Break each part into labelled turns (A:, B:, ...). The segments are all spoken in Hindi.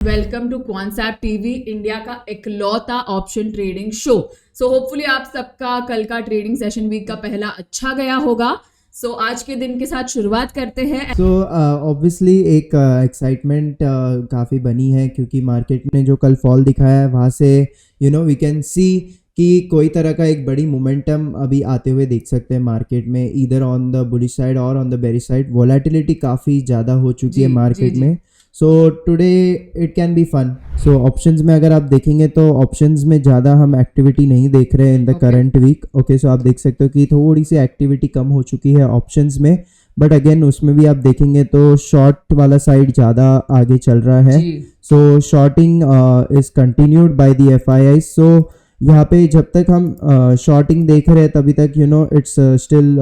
A: वेलकम टू क्वांसैप टीवी, इंडिया का इकलौता option trading show. So hopefully आप सबका कल का ट्रेडिंग सेशन वीक का पहला अच्छा गया होगा। सो आज के दिन के साथ शुरुआत करते हैं।
B: सो ऑब्वियसली एक एक्साइटमेंट काफ़ी बनी है क्योंकि मार्केट ने जो कल फॉल दिखाया है वहाँ से वी कैन सी कि कोई तरह का एक बड़ी मोमेंटम अभी आते हुए देख सकते हैं मार्केट में, इधर ऑन द बुलिश साइड और on the bearish side. Volatility काफ़ी ज़्यादा हो चुकी है मार्केट में। So today it can be fun. So options में अगर आप देखेंगे तो ऑप्शंस में ज़्यादा हम एक्टिविटी नहीं देख रहे हैं in the current week. Okay, so आप देख सकते हो कि थोड़ी सी एक्टिविटी कम हो चुकी है ऑप्शंस में, बट अगेन उसमें भी आप देखेंगे तो शॉर्ट वाला साइड ज़्यादा आगे चल रहा है। So shorting is continued by the FII। So यहाँ पे जब तक हम शॉर्टिंग देख रहे हैं तभी तक it's still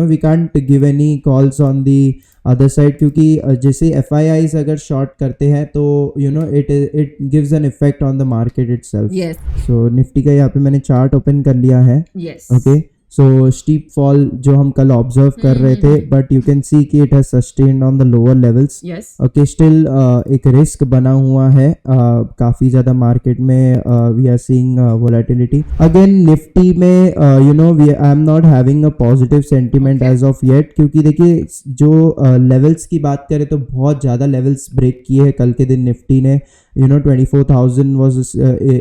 B: we can't give any calls on the other side, क्योंकि जैसे FIIs अगर शॉर्ट करते हैं तो it gives an effect on the market itself. So Nifty का यहाँ पे मैंने चार्ट ओपन कर लिया है। ओके, सो स्टीप फॉल जो हम कल ऑब्जर्व कर रहे थे, बट यू कैन सी कि it has sustained on the lower levels. Okay, still एक रिस्क बना हुआ है काफी ज्यादा मार्केट में। We are seeing volatility again Nifty में। I am not having a positive sentiment as of yet, क्योंकि देखिए जो लेवल्स की बात करें तो बहुत ज्यादा लेवल्स ब्रेक किए हैं कल के दिन निफ्टी ने। 24,000 was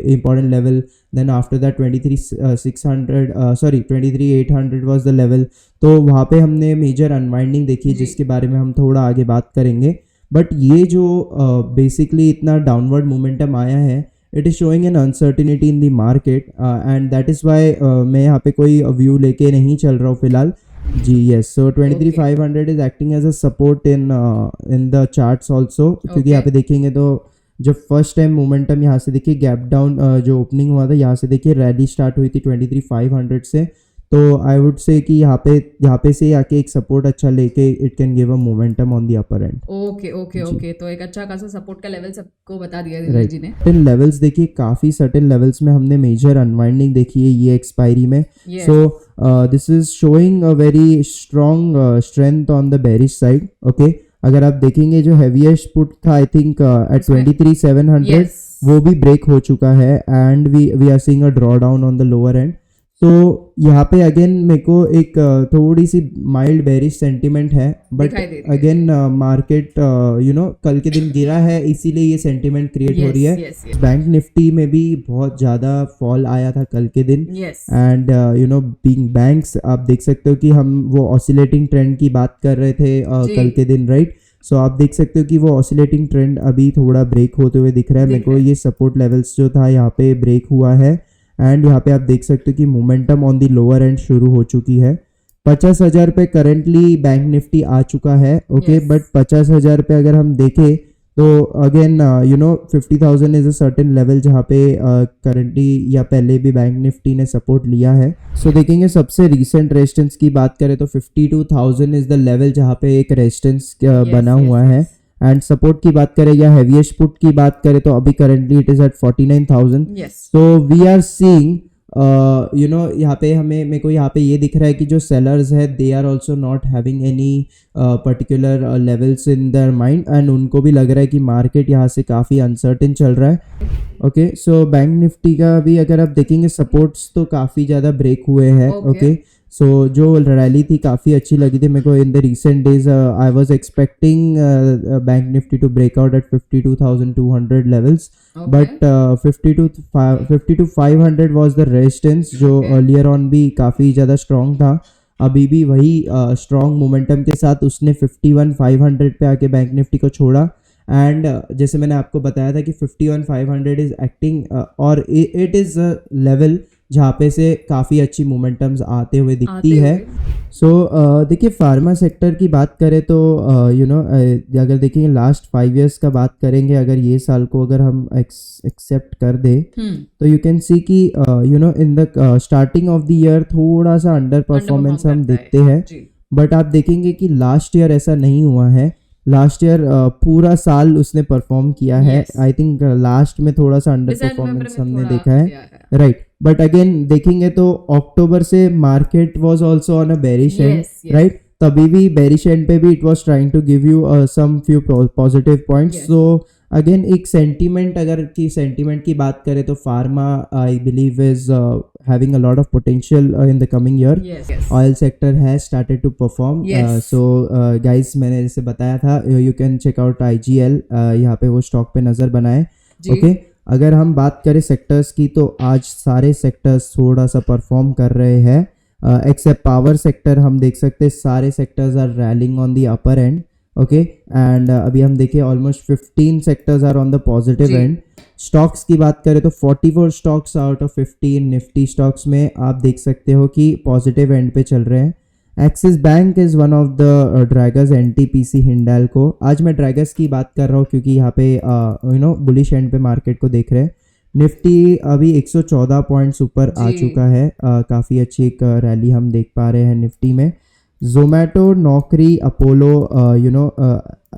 B: important level, then after that 23,800 was the level। तो वहाँ पे हमने मेजर अनवाइंडिंग देखी जिसके बारे में हम थोड़ा आगे बात करेंगे। बट ये जो बेसिकली इतना डाउनवर्ड मोमेंटम आया है, it is showing an uncertainty in the market and that is why मैं यहाँ पे कोई व्यू लेके नहीं चल रहा हूँ फिलहाल जी। Yes, so 23,500 is acting as a support in the charts also, क्योंकि यहाँ पे देखेंगे तो जब फर्स्ट टाइम मोमेंटम यहाँ से देखिए गैप डाउन जो ओपनिंग हुआ था, यहाँ से देखिए रैली स्टार्ट हुई थी 23,500 से। तो आई वुड से कि यहाँ पे से आके एक सपोर्ट अच्छा लेके it can give a momentum on the upper end.
A: Okay, तो एक अच्छा खासा सपोर्ट का लेवल सबको बता दिया धीरज जी ने।
B: सर्टेन लेवल्स देखिए, काफी सर्टेन लेवल्स में हमने मेजर अनवाइंडिंग देखी है ये एक्सपायरी में। So this is showing a very strong strength on the bearish side. Okay, अगर आप देखेंगे जो हैवीएस्ट पुट था आई थिंक एट 23,700 वो भी ब्रेक हो चुका है and we are seeing a draw down on the lower end. तो यहाँ पे अगेन मेरे को एक थोड़ी सी माइल्ड बेरिश सेंटिमेंट है, बट अगेन मार्केट कल के दिन गिरा है इसीलिए ये सेंटिमेंट क्रिएट हो रही है। बैंक निफ्टी में भी बहुत ज़्यादा फॉल आया था कल के दिन एंड बीइंग बैंक्स आप देख सकते हो कि हम वो ऑसिलेटिंग ट्रेंड की बात कर रहे थे कल के दिन, राइट। सो आप देख सकते हो कि वो ऑसिलेटिंग ट्रेंड अभी थोड़ा ब्रेक होते हुए दिख रहा है मेरे को। ये सपोर्ट लेवल्स जो था यहाँ पे ब्रेक हुआ है एंड यहाँ पे आप देख सकते हो कि momentum on the lower and शुरू हो चुकी है। 50,000 पे करेंटली बैंक निफ्टी आ चुका है। ओके, बट 50,000 पे अगर हम देखें तो again 50,000 is a certain level जहाँ पे करेंटली या पहले भी बैंक निफ्टी ने सपोर्ट लिया है। सो देखेंगे सबसे रिसेंट रेजिस्टेंस की बात करें तो 52,000 इज द लेवल जहाँ पे एक रेजिस्टेंस बना हुआ है एंड सपोर्ट की बात करें या हैवीएस्ट पुट की बात करें तो अभी currently it is at 49,000। So we are seeing यहाँ पे मेरे को यहाँ पे ये दिख रहा है कि जो सेलर्स है they are also not having any particular levels in their mind and उनको भी लग रहा है कि मार्केट यहाँ से काफ़ी अनसर्टेन चल रहा है। ओके, सो बैंक निफ्टी का भी अगर आप देखेंगे सपोर्ट्स तो काफ़ी ज़्यादा ब्रेक हुए हैं। ओके, सो जो रैली थी काफ़ी अच्छी लगी थी मेरे को in the recent days. I was expecting Bank Nifty to break out at 52,200 levels, but 52,500 was the resistance जो अर्लियर ऑन भी काफ़ी ज़्यादा स्ट्रॉन्ग था। अभी भी वही स्ट्रॉन्ग मोमेंटम के साथ उसने 51,500 पे आके बैंक निफ्टी को छोड़ा एंड जैसे मैंने आपको बताया था कि 51,500 इज एक्टिंग और इट इज़ अ लेवल जहाँ पे से काफ़ी अच्छी मोमेंटम्स आते हुए दिखती है। सो देखिए फार्मा सेक्टर की बात करें तो अगर देखेंगे लास्ट 5 years का बात करेंगे, अगर ये साल को अगर हम एक्सेप्ट कर दे तो यू कैन सी कि in the starting of the year थोड़ा सा अंडर परफॉर्मेंस हम देखते हैं, बट आप देखेंगे कि लास्ट ईयर ऐसा नहीं हुआ है। लास्ट ईयर पूरा साल उसने परफॉर्म किया है। आई थिंक लास्ट में थोड़ा सा अंडर परफॉर्मेंस हमने देखा है, राइट। बट अगेन देखेंगे तो अक्टूबर से market was also on a bearish end, right. तभी भी बेरिश एंड पे भी it was trying to give you some few positive points. So again एक सेंटीमेंट की बात करें तो pharma I believe is having a lot of potential in the coming year.
A: yes
B: Oil sector has started to perform.
A: Yes.
B: So guys, मैंने जैसे बताया था, you can check out IGL. यहाँ पे वो स्टॉक पे नज़र बनाए.
A: जी
B: ओके, अगर हम बात करें सेक्टर्स की तो आज सारे सेक्टर्स थोड़ा सा परफॉर्म कर रहे हैं, एक्सेप्ट पावर सेक्टर. हम देख सकते हैं सारे sectors are rallying on the upper end. Okay, and अभी हम देखें almost 15 sectors are on the positive
A: जी।
B: एंड. स्टॉक्स की बात करें तो 44 stocks out of 15 Nifty stocks में आप देख सकते हो कि पॉजिटिव एंड पे चल रहे हैं. Axis Bank is one of the draggers. NTPC Hindalco. आज मैं ड्रैगर्स की बात कर रहा हूँ क्योंकि यहाँ पे बुलिश एंड पे मार्केट को देख रहे हैं. निफ्टी अभी 114 पॉइंट्स ऊपर आ
A: जी।
B: चुका है. काफ़ी अच्छी एक रैली हम देख पा रहे हैं निफ्टी में. जोमेटो, नौकरी, अपोलो,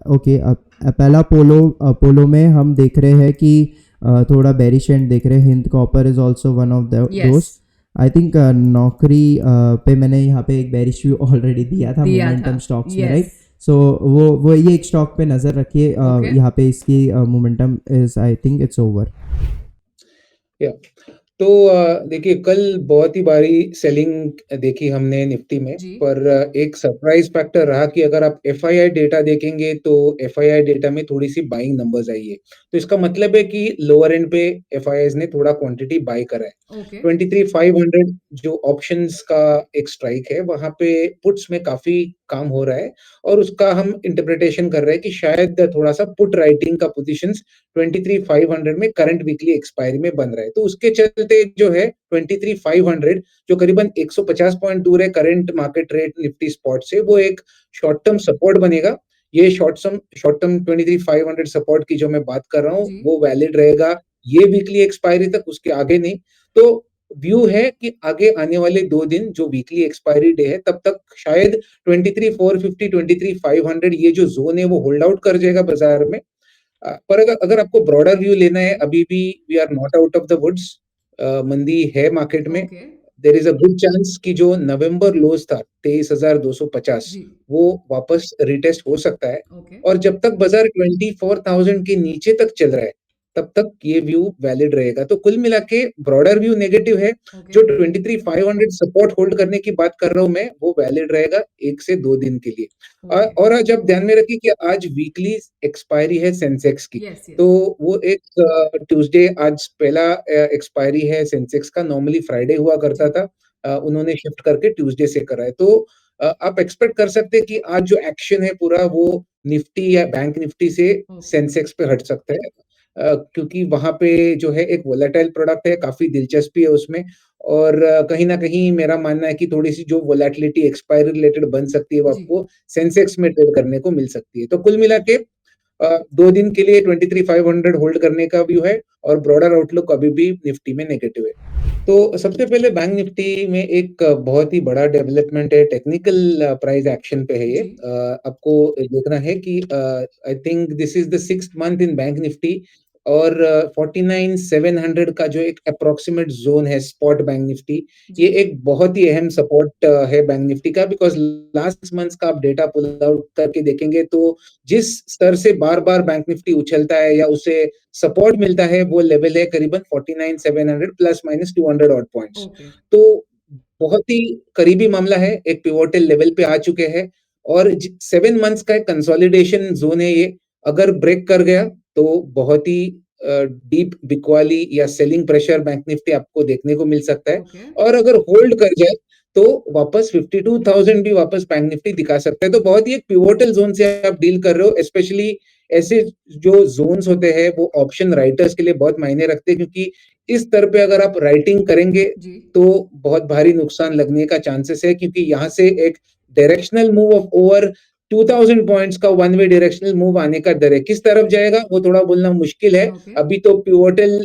B: ओके, पहला अपोलो में हम देख रहे हैं कि थोड़ा बेरिश एंड देख रहे हैं. Hind copper is also one of those. I think नौकरी पे मैंने यहाँ पे एक बेरिश व्यू ऑलरेडी दिया था मोमेंटम स्टॉक्स में, राइट. सो वो ये एक स्टॉक पे नज़र रखिए.
A: Okay.
B: यहाँ पे इसकी momentum is, I think it's over.
C: तो देखिए, कल बहुत ही भारी सेलिंग देखी हमने निफ्टी में,
A: जी।
C: पर एक सरप्राइज फैक्टर रहा कि अगर आप एफआईआई डेटा देखेंगे तो एफआईआई डेटा में थोड़ी सी बाइंग नंबर्स आई है. तो इसका मतलब है कि लोअर एंड पे एफआईआईज ने थोड़ा क्वांटिटी बाय करा है.
A: ओके
C: 23,500 जो ऑप्शंस का एक स्ट्राइक है, वहां पे पुट्स में काफी काम हो रहा है और उसका हम इंटरप्रिटेशन कर रहे हैं कि शायद थोड़ा सा पुट राइटिंग का पोजीशंस 23,500 में करंट वीकली एक्सपायरी में बन रहा है. तो उसके चलते जो है 23,500 जो करीबन 150 पॉइंट दूर है current market rate Nifty spot से, वो एक शॉर्ट टर्म सपोर्ट बनेगा. ये शॉर्ट टर्म 23,500 सपोर्ट की जो मैं बात कर रहा हूँ
A: जी।
C: वो वैलिड रहेगा ये वीकली एक्सपायरी तक, उसके आगे नहीं. तो व्यू है कि आगे आने वाले 2 दिन जो वीकली एक्सपायरी डे है तब तक शायद 23,450 23,500 ये जो जोन है वो होल्ड आउट कर जाएगा बाजार में. पर अगर आपको ब्रॉडर व्यू लेना है, अभी भी we are not out of the woods. मंदी है मार्केट में.
A: Okay
C: there is a good chance कि जो नवंबर लोज था 23,250
A: जी
C: वो वापस रिटेस्ट हो सकता है.
A: ओके
C: और जब तक बाजार 24,000 के नीचे तक चल रहा है तब तक ये व्यू वैलिड रहेगा. तो कुल मिला के ब्रॉडर व्यू नेगेटिव है.
A: ओके
C: जो 23,500 सपोर्ट होल्ड करने की बात कर रहा हूं मैं, वो वैलिड रहेगा 1 से 2 दिन के लिए. और आज आप ध्यान में रखिए कि आज वीकली एक्सपायरी है सेंसेक्स की.
A: यस
C: तो वो एक ट्यूसडे आज पहला एक्सपायरी है सेंसेक्स का. नॉर्मली फ्राइडे हुआ करता था, उन्होंने शिफ्ट करके ट्यूसडे से करा है. तो आप एक्सपेक्ट कर सकते हैं कि आज जो एक्शन है पूरा वो निफ्टी या बैंक निफ्टी से सेंसेक्स पे हट सकता है. क्योंकि वहां पे जो है एक वोलेटाइल प्रोडक्ट है, काफी दिलचस्पी है उसमें. और कहीं ना कहीं मेरा मानना है कि थोड़ी सी जो वोलेटिलिटी एक्सपायरी रिलेटेड बन सकती है वो
A: जी।
C: आपको सेंसेक्स में ट्रेड करने को मिल सकती है. तो कुल मिला के 2 दिन के लिए 23,500 होल्ड करने का व्यू है और ब्रॉडर आउटलुक अभी भी निफ्टी में नेगेटिव है. तो सबसे पहले बैंक निफ्टी में एक बहुत ही बड़ा डेवलपमेंट है, टेक्निकल प्राइस एक्शन पे है ये.
A: जी।
C: आपको देखना है कि I think this is the 6th month in bank Nifty और 49,700 का जो एक अप्रोक्सीमेट जोन है स्पॉट बैंक निफ्टी, ये एक बहुत ही अहम सपोर्ट है बैंक निफ्टी का. बिकॉज लास्ट मंथ का आप डेटा पुल आउट करके देखेंगे तो जिस स्तर से बार बार बैंक निफ्टी उछलता है या उसे सपोर्ट मिलता है वो लेवल है करीबन 49,700 plus minus 200 odd points.
A: Okay
C: तो बहुत ही करीबी मामला है, एक पिवोटल लेवल पे आ चुके हैं और 7 मंथ्स का एक कंसोलिडेशन जोन है ये. अगर ब्रेक कर गया तो बहुत ही डीप बिकवाली या सेलिंग प्रेशर बैंक निफ्टी आपको देखने को मिल सकता है.
A: ओके
C: और अगर होल्ड कर जाए तो वापस 52,000 भी वापस बैंक निफ्टी दिखा सकता है. तो बहुत ही एक पिवोटल जोन से आप डील कर रहे हो. स्पेशली ऐसे जो जोन्स होते हैं वो ऑप्शन राइटर्स के लिए बहुत मायने रखते हैं, क्योंकि इस स्तर पे अगर आप राइटिंग करेंगे
A: जी
C: तो बहुत भारी नुकसान लगने का चांसेस है. क्योंकि यहाँ से एक directional move of over 2,000 points का वन वे डायरेक्शनल मूव आने का दर है. किस तरफ जाएगा वो थोड़ा बोलना मुश्किल है.
A: ओके
C: अभी तो पिवोटल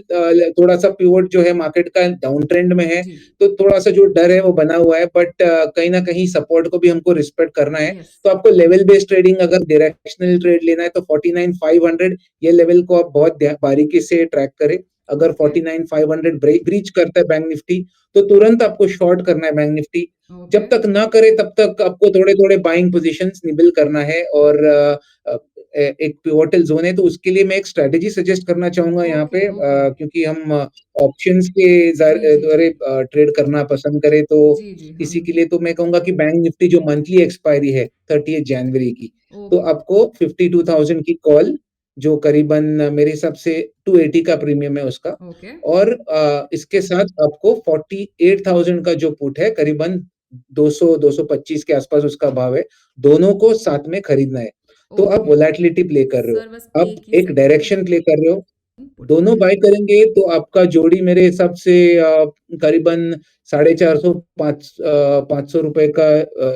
C: थोड़ा सा पिवोट जो है मार्केट का डाउन ट्रेंड में है,
A: जी
C: तो थोड़ा सा जो डर है वो बना हुआ है. बट कहीं ना कहीं सपोर्ट को भी हमको रिस्पेक्ट करना है.
A: यस
C: तो आपको लेवल बेस्ड ट्रेडिंग अगर डायरेक्शनल ट्रेड लेना है तो 49,500 ये लेवल को आप बहुत बारीकी से ट्रैक करें. अगर
A: Okay.
C: 49,500 ब्रीच करता है बैंक निफ्टी तो तुरंत आपको शॉर्ट करना है बैंक निफ्टी.
A: ओके
C: जब तक ना करे तब तक आपको थोड़े थोड़े बाइंग पोजीशंस निबल करना है. और एक पिवोटल जोन है, तो उसके लिए मैं एक स्ट्रैटेजी सजेस्ट करना चाहूंगा यहाँ
A: ओके
C: पे,
A: ओके
C: क्योंकि हम ऑप्शंस के
A: जी जी
C: द्वारा ट्रेड करना पसंद करें, तो
A: जी जी
C: इसी
A: हम
C: के लिए तो मैं कहूंगा कि बैंक निफ्टी जो मंथली एक्सपायरी है 30 जनवरी की, तो
A: ओके
C: आपको 52,000 की कॉल, जो करीबन मेरे हिसाब से 280 का प्रीमियम है उसका,
A: ओके
C: और इसके साथ आपको 48,000 का जो पुट है, करीबन 200-225 के आसपास उसका भाव है, दोनों को साथ में खरीदना है। तो आप
A: ओके
C: वोलेटिलिटी प्ले कर रहे
A: सर
C: हो,
A: बस
C: आप
A: एक ही
C: एक
A: सेकंड
C: डायरेक्शन प्ले कर रहे हो,
A: पुट
C: दोनों बाय करेंगे तो आपका जोड़ी मेरे हिसाब से करीबन 450 ₹500 का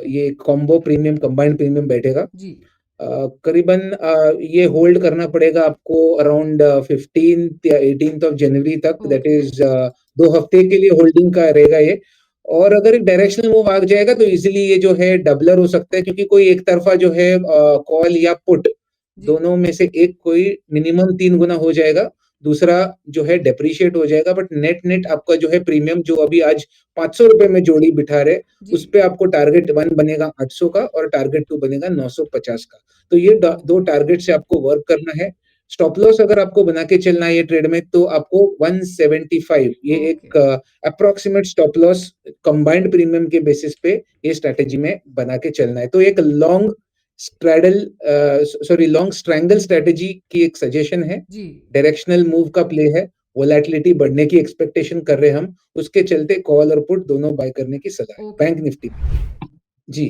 C: ये कॉम्बो प्रीमियम, कंबाइंड प्रीमियम बैठेगा।
A: जी
C: करीबन ये होल्ड करना पड़ेगा आपको अराउंड 15th या 18th ऑफ जनवरी तक, दैट
A: ओके
C: इज 2 हफ्ते के लिए होल्डिंग का रहेगा ये। और अगर एक डायरेक्शनल मूव आ जाएगा तो इजीली ये जो है डबलर हो सकता है, क्योंकि कोई एक तरफा जो है कॉल या पुट,
A: जी
C: दोनों में से एक कोई मिनिमम 3 गुना हो जाएगा, दूसरा जो है डेप्रिशिएट हो जाएगा, बट नेट नेट आपका जो है प्रीमियम जो अभी आज ₹500 में जोड़ी बिठा रहे,
A: जी
C: उस पे आपको टारगेट 1 बनेगा 800 का और टारगेट 2 बनेगा 950 का। तो ये दो टारगेट से आपको वर्क करना है। स्टॉप लॉस अगर आपको बना के चलना है ये ट्रेड में, तो आपको 175, ये
A: ओके
C: एक approximate stop loss combined premium के बेसिस पे ये स्ट्रेटेजी में बना के चलना है। तो एक लॉन्ग स्ट्रैंगल स्ट्रेटेजी की एक सजेशन है,
A: जी
C: डायरेक्शनल मूव का प्ले है, वोलेटिलिटी बढ़ने की एक्सपेक्टेशन कर रहे हैं हम, उसके चलते कॉल और पुट दोनों बाय करने की सलाह है
A: ओके
C: बैंक निफ्टी में। जी।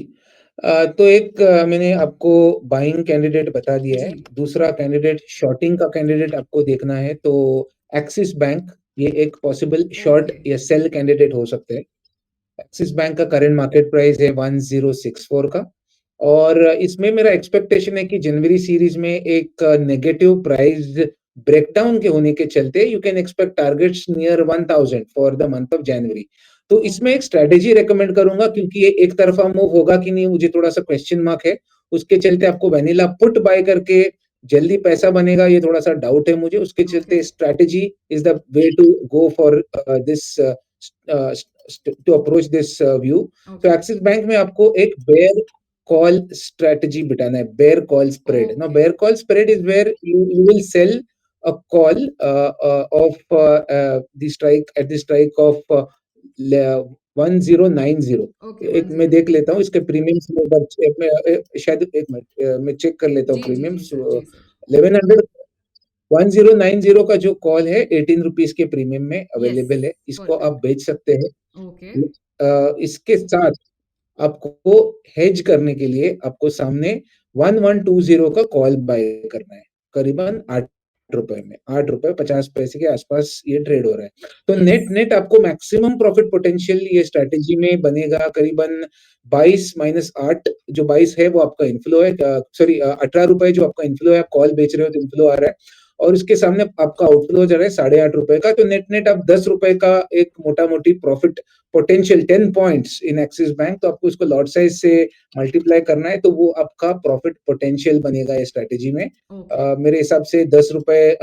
C: तो एक मैंने आपको बाइंग कैंडिडेट बता दिया
A: जी
C: है, दूसरा कैंडिडेट शॉर्टिंग का कैंडिडेट आपको देखना है, तो एक्सिस बैंक ये एक पॉसिबल शॉर्ट
A: ओके
C: या सेल कैंडिडेट हो सकते हैं। एक्सिस बैंक का करंट मार्केट प्राइस है 1064 का, और इसमें मेरा एक्सपेक्टेशन है कि जनवरी सीरीज में एक नेगेटिव प्राइस ब्रेकडाउन के होने के चलते you can expect targets near 1000 for the month of January. तो इसमें
A: ओके
C: एक स्ट्रेटेजी रेकमेंड करूंगा, क्योंकि ये एक तरफा मूव होगा कि नहीं मुझे थोड़ा सा क्वेश्चन मार्क है, उसके चलते आपको वैनिला पुट बाय करके जल्दी पैसा बनेगा ये थोड़ा सा डाउट है मुझे, उसके
A: ओके
C: चलते strategy is the way to go for this to approach this view. तो
A: ओके
C: एक्सिस बैंक में आपको एक बेयर कॉल स्ट्रेटजी बिठाना है, bear call spread. Now
A: okay
C: bear call spread is where you will sell a call of the strike at the strike of 1090।
A: Okay
C: एक मैं
A: 1090
C: देख लेता हूँ इसके प्रीमियम्स में, शायद एक मिनट मैं चेक कर लेता हूँ
A: जी जी जी
C: प्रीमियम्स।
A: सर जी सर
C: 1100 1090 का जो कॉल है 18 रुपीज के प्रीमियम में
A: यस
C: अवेलेबल है, इसको आप
A: परफेक्ट
C: बेच सकते हैं।
A: ओके
C: इसके साथ आपको हेज करने के लिए आपको सामने 1120 का कॉल बाय करना है, करीबन ₹8 में, ₹8.50 के आसपास ये ट्रेड हो रहा है। तो
A: यस
C: नेट नेट आपको मैक्सिमम प्रॉफिट पोटेंशियल ये स्ट्रेटेजी में बनेगा, करीबन 22 माइनस 8, जो 22 है वो आपका इनफ्लो है, सॉरी ₹18 जो आपका इनफ्लो है, आप कॉल बेच रहे हो तो इनफ्लो आ रहा है, और उसके सामने आपका आउटफ्लो जा रहा है ₹8.5 का, तो नेट नेट आप ₹10 का एक मोटा मोटी profit potential 10 points in Axis bank, तो आपको इसको लॉट साइज से मल्टीप्लाई करना है, तो वो आपका प्रॉफिट पोटेंशियल बनेगा ये स्ट्रेटेजी में।
A: ओके
C: मेरे हिसाब से ₹10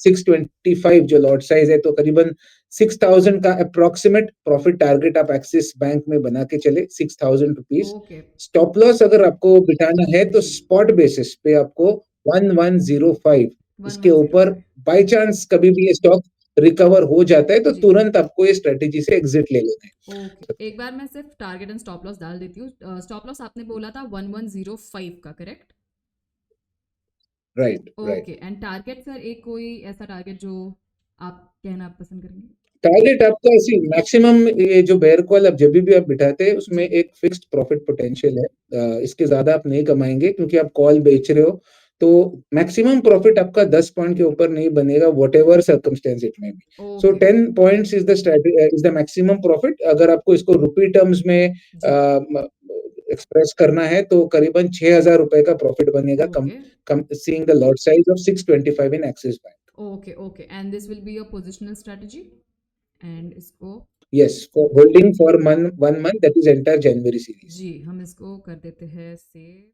C: 625 जो लॉट साइज है, तो करीबन 6000 का अप्रोक्सीमेट प्रॉफिट टारगेट आप एक्सिस बैंक में बना के चले, ₹6000।
A: ओके
C: स्टॉप लॉस अगर आपको बिठाना है तो
A: जी
C: स्पॉट बेसिस पे आपको 1105, इसके ऊपर
A: 1105
C: बाय चांस कभी भी ये स्टॉक रिकवर हो जाता है तो
A: जी
C: तुरंत आपको ये स्ट्रेटेजी से एग्जिट ले लेना
A: ओके
C: है।
A: एक बार मैं सिर्फ टारगेट एंड स्टॉप लॉस डाल देती हूँ स्टॉप लॉस आपने बोला था 1105 का correct
C: right right.
A: Okay and target sir एक कोई ऐसा टारगेट जो आप कहना पसंद करेंगे
C: टारगेट आपका ऐसी मैक्सिमम, ये जो बेयर कॉल आप जब भी आप बिठाते हैं उसमें
A: जी
C: एक फिक्स्ड प्रॉफिट पोटेंशियल है, इसके ज्यादा आप नहीं कमाएंगे क्योंकि आप कॉल बेच रहे हो, तो मैक्सिमम प्रॉफिट आपका 10 पॉइंट के ऊपर नहीं बनेगा, वॉट एवर सर्कमस्टेंस इट में be. So
A: okay
C: 10 points is the maximum profit. अगर आपको इसको रुपी टर्म्स में
A: जी
C: एक्सप्रेस करना है तो करीबन ₹6000 का प्रॉफिट बनेगा, come
A: okay
C: come seeing the lot size of 625 in Axis Bank.
A: Okay okay and this will be your positional strategy and इसको
C: Yes, for holding for 1 month, that is entire January series.
A: जी हम इसको कर देते हैं सेव